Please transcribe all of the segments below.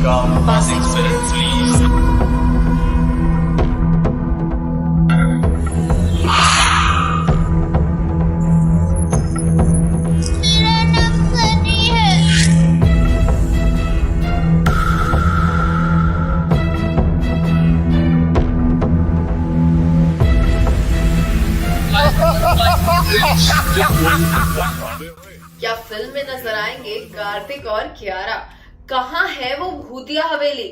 मेरा नाम सनी है। क्या फिल्म में नजर आएंगे कार्तिक और कियारा? कहाँ है वो भूतिया हवेली?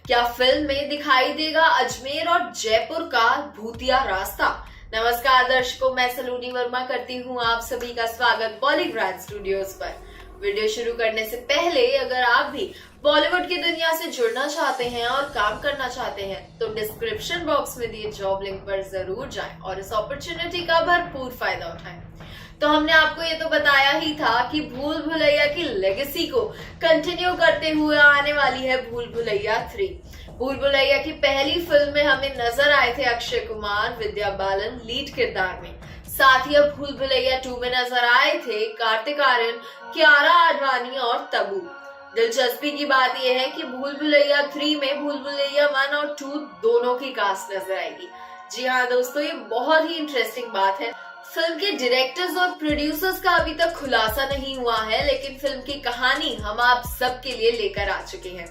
क्या फिल्म में दिखाई देगा अजमेर और जयपुर का भूतिया रास्ता? नमस्कार दर्शकों, मैं सलोनी वर्मा करती हूँ आप सभी का स्वागत बॉलीवुड स्टूडियोज पर। वीडियो शुरू करने से पहले अगर आप भी बॉलीवुड की दुनिया से जुड़ना चाहते हैं और काम करना चाहते हैं तो डिस्क्रिप्शन बॉक्स में दिए जॉब लिंक पर जरूर जाएं और इस अपॉर्चुनिटी का भरपूर फायदा उठाएं। तो हमने आपको ये तो बताया ही था कि भूल भुलैया की लेगेसी को कंटिन्यू करते हुए आने वाली है भूल भुलैया 3। भूल भुलैया की पहली फिल्म में हमें नजर आए थे अक्षय कुमार, विद्या बालन लीड किरदार में। साथ ही अब भूल भुलैया 2 में नजर आए थे कार्तिक आर्यन, कियारा आडवाणी और तब्बू। दिलचस्पी की बात यह है कि भूल भुलैया 3 में भूल भुलैया 1 और 2 दोनों की कास्ट नजर आएगी। जी हाँ दोस्तों, ये बहुत ही इंटरेस्टिंग बात है। फिल्म के डायरेक्टर्स और प्रोड्यूसर्स का अभी तक खुलासा नहीं हुआ है, लेकिन फिल्म की कहानी हम आप सबके लिए लेकर आ चुके हैं।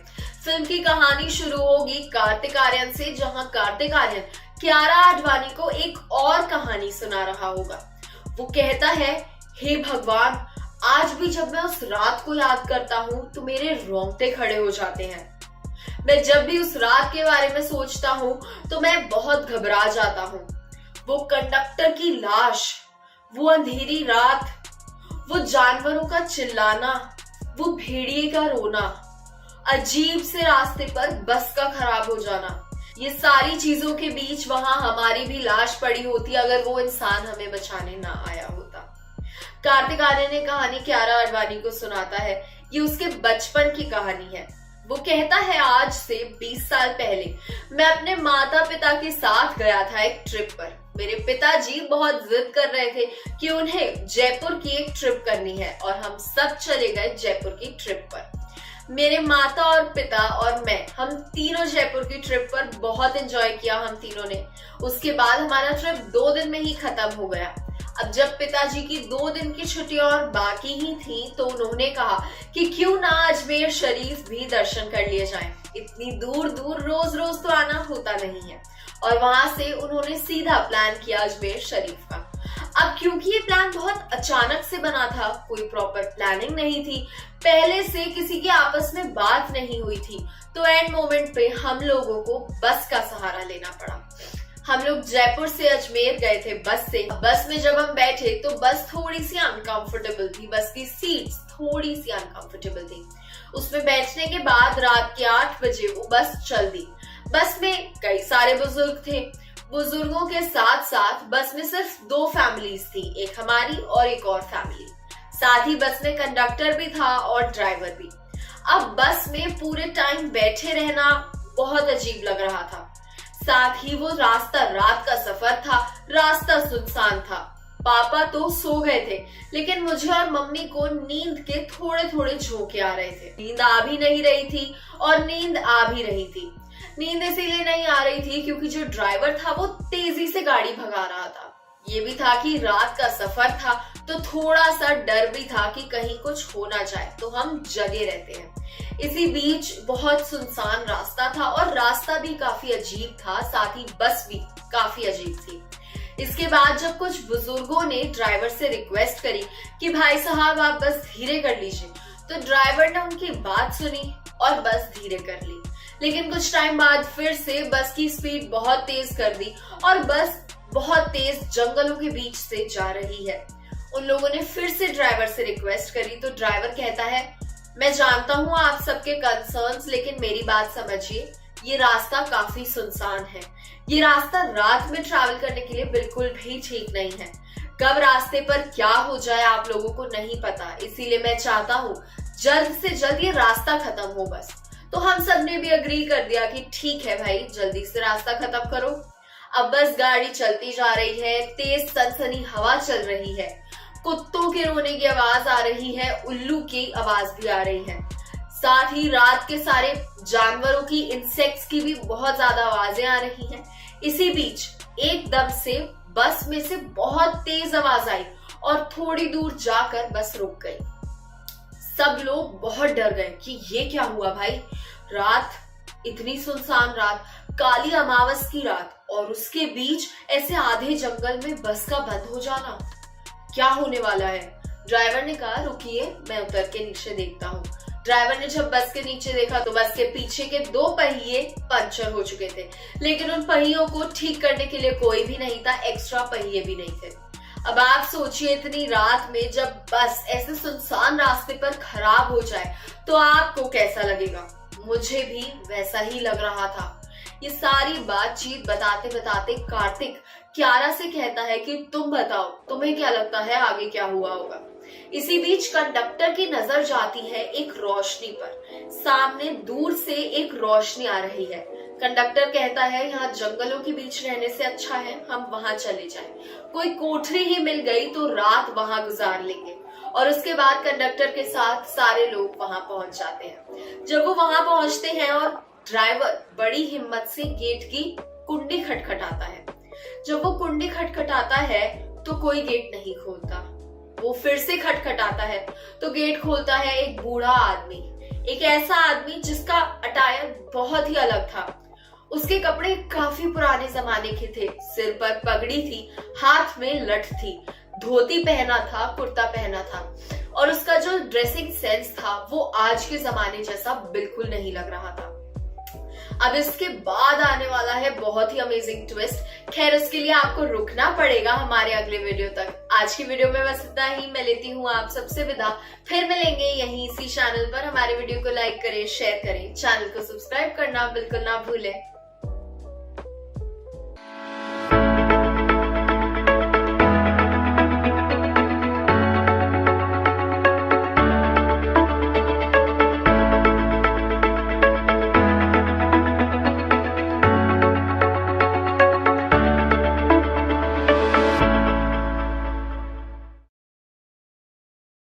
फिल्म की कहानी शुरू होगी कार्तिक आर्यन से, जहां कार्तिक आर्यन कियारा आडवाणी को एक और कहानी सुना रहा होगा। वो कहता है, हे भगवान, आज भी जब मैं उस रात को याद करता हूँ तो मेरे रोंगटे खड़े हो जाते हैं। मैं जब भी उस रात के बारे में सोचता हूँ तो मैं बहुत घबरा जाता हूँ। वो कंडक्टर की लाश, वो अंधेरी रात, वो जानवरों का चिल्लाना, वो भेड़िए का रोना, अजीब से रास्ते पर बस का खराब हो जाना, ये सारी चीजों के बीच वहां हमारी भी लाश पड़ी होती अगर वो इंसान हमें बचाने ना आया होता। कार्तिक आर्यन ने कहानी कियारा आडवाणी को सुनाता है। ये उसके बचपन की कहानी है। वो कहता है, आज से 20 साल पहले मैं अपने माता पिता के साथ गया था एक ट्रिप पर। मेरे पिताजी बहुत जिद कर रहे थे कि उन्हें जयपुर की एक ट्रिप करनी है और हम सब चले गए जयपुर की ट्रिप पर। मेरे माता और पिता और मैं, हम तीनों जयपुर की ट्रिप पर बहुत एंजॉय किया हम तीनों ने। उसके बाद हमारा ट्रिप 2 दिन में ही खत्म हो गया। अब जब पिताजी की 2 दिन की छुट्टियां और बाकी ही थी तो उन्होंने कहा कि क्यों ना अजमेर शरीफ भी दर्शन कर लिए जाएं। इतनी दूर दूर रोज रोज तो आना होता नहीं है। और वहां से उन्होंने सीधा प्लान किया अजमेर शरीफ का। अब क्योंकि ये प्लान बहुत अचानक से बना था, कोई प्रॉपर प्लानिंग नहीं थी, पहले से किसी की आपस में बात नहीं हुई थी, तो एंड मोमेंट पे हम लोगों को बस का सहारा लेना पड़ा। हम लोग जयपुर से अजमेर गए थे बस से। बस में जब हम बैठे तो बस थोड़ी सी अनकंफर्टेबल थी, बस की सीट्स थोड़ी सी अनकंफर्टेबल थी। उसमें बैठने के बाद रात के 8 बजे वो बस चल दी। बस में कई सारे बुजुर्ग थे। बुजुर्गों के साथ साथ बस में सिर्फ 2 फैमिलीज थी, एक हमारी और एक और फैमिली। साथ ही बस में कंडक्टर भी था और ड्राइवर भी। अब बस में पूरे टाइम बैठे रहना बहुत अजीब लग रहा था। साथ ही वो रास्ता, रात का सफर था, रास्ता सुनसान था। पापा तो सो गए थे, लेकिन मुझे और मम्मी को नींद के थोड़े थोड़े झोंके आ रहे थे। नींद आ भी नहीं रही थी और नींद आ भी रही थी। नींद इसीलिए नहीं आ रही थी क्योंकि जो ड्राइवर था वो तेजी से गाड़ी भगा रहा था। ये भी था कि रात का सफर था तो थोड़ा सा डर भी था कि कहीं कुछ हो ना जाए, तो हम जगे रहते हैं। इसी बीच बहुत सुनसान रास्ता था और रास्ता भी काफी अजीब था, साथ ही बस भी काफी अजीब थी। इसके बाद जब कुछ बुजुर्गों ने ड्राइवर से रिक्वेस्ट करी कि भाई साहब आप बस धीरे कर लीजिए, तो ड्राइवर ने उनकी बात सुनी और बस धीरे कर ली। लेकिन कुछ टाइम बाद फिर से बस की स्पीड बहुत तेज कर दी और बस बहुत तेज जंगलों के बीच से जा रही है। उन लोगों ने फिर से ड्राइवर से रिक्वेस्ट करी तो ड्राइवर कहता है, मैं जानता हूँ आप सबके कंसर्न्स, लेकिन मेरी बात समझिए, ये रास्ता काफी सुनसान है। ये रास्ता रात में ट्रैवल करने के लिए बिल्कुल भी ठीक नहीं है। कब रास्ते पर क्या हो जाए आप लोगों को नहीं पता, इसीलिए मैं चाहता हूँ जल्द से जल्द ये रास्ता खत्म हो बस। तो हम सब ने भी अग्री कर दिया कि ठीक है भाई, जल्दी से रास्ता खत्म करो। अब बस गाड़ी चलती जा रही है, तेज सनसनी हवा चल रही है, कुत्तों के रोने की आवाज आ रही है, उल्लू की आवाज भी आ रही है। साथ ही रात के सारे जानवरों की, इंसेक्ट्स की भी बहुत ज्यादा आवाजें आ रही हैं। इसी बीच एकदम से बस में से बहुत तेज आवाज आई और थोड़ी दूर जाकर बस रुक गई। सब लोग बहुत डर गए कि ये क्या हुआ भाई, रात, इतनी सुनसान रात, काली अमावस की रात, और उसके बीच ऐसे आधे जंगल में बस का बंद हो जाना, क्या होने वाला है। ड्राइवर ने कहा रुकिए, मैं उतर के नीचे देखता हूँ। ड्राइवर ने जब बस के नीचे देखा तो बस के पीछे के 2 पहिए पंचर हो चुके थे, लेकिन उन पहियों को ठीक करने के लिए कोई भी नहीं था, एक्स्ट्रा पहिए भी नहीं थे। अब आप सोचिए, इतनी रात में जब बस ऐसे सुनसान रास्ते पर खराब हो जाए तो आपको कैसा लगेगा। मुझे भी वैसा ही लग रहा था। ये सारी बातचीत बताते बताते कार्तिक कियारा से कहता है कि तुम बताओ, तुम्हें क्या लगता है आगे क्या हुआ होगा। इसी बीच कंडक्टर की नजर जाती है एक रोशनी पर। सामने दूर से एक रोशनी आ रही है। कंडक्टर कहता है यहाँ जंगलों के बीच रहने से अच्छा है हम वहां चले जाएं। कोई कोठरी ही मिल गई तो रात वहां गुजार लेंगे। और उसके बाद कंडक्टर के साथ सारे लोग वहां पहुंच जाते हैं। जब वो वहां पहुंचते हैं और ड्राइवर बड़ी हिम्मत से गेट की कुंडी खटखटाता है। जब वो कुंडी खटखटाता है तो कोई गेट नहीं खोलता। वो फिर से खटखटाता है तो गेट खोलता है एक बूढ़ा आदमी, एक ऐसा आदमी जिसका अटायर बहुत ही अलग था। उसके कपड़े काफी पुराने जमाने के थे, सिर पर पगड़ी थी, हाथ में लठ थी, धोती पहना था, कुर्ता पहना था, और उसका जो ड्रेसिंग सेंस था वो आज के जमाने जैसा बिल्कुल नहीं लग रहा था। अब इसके बाद आने वाला है बहुत ही अमेजिंग ट्विस्ट। खैर उसके लिए आपको रुकना पड़ेगा हमारे अगले वीडियो तक। आज की वीडियो में बस इतना ही। मैं लेती हूँ आप सबसे विदा। फिर मिलेंगे यहीं इसी चैनल पर। हमारे वीडियो को लाइक करें, शेयर करें, चैनल को सब्सक्राइब करना बिल्कुल ना भूलें।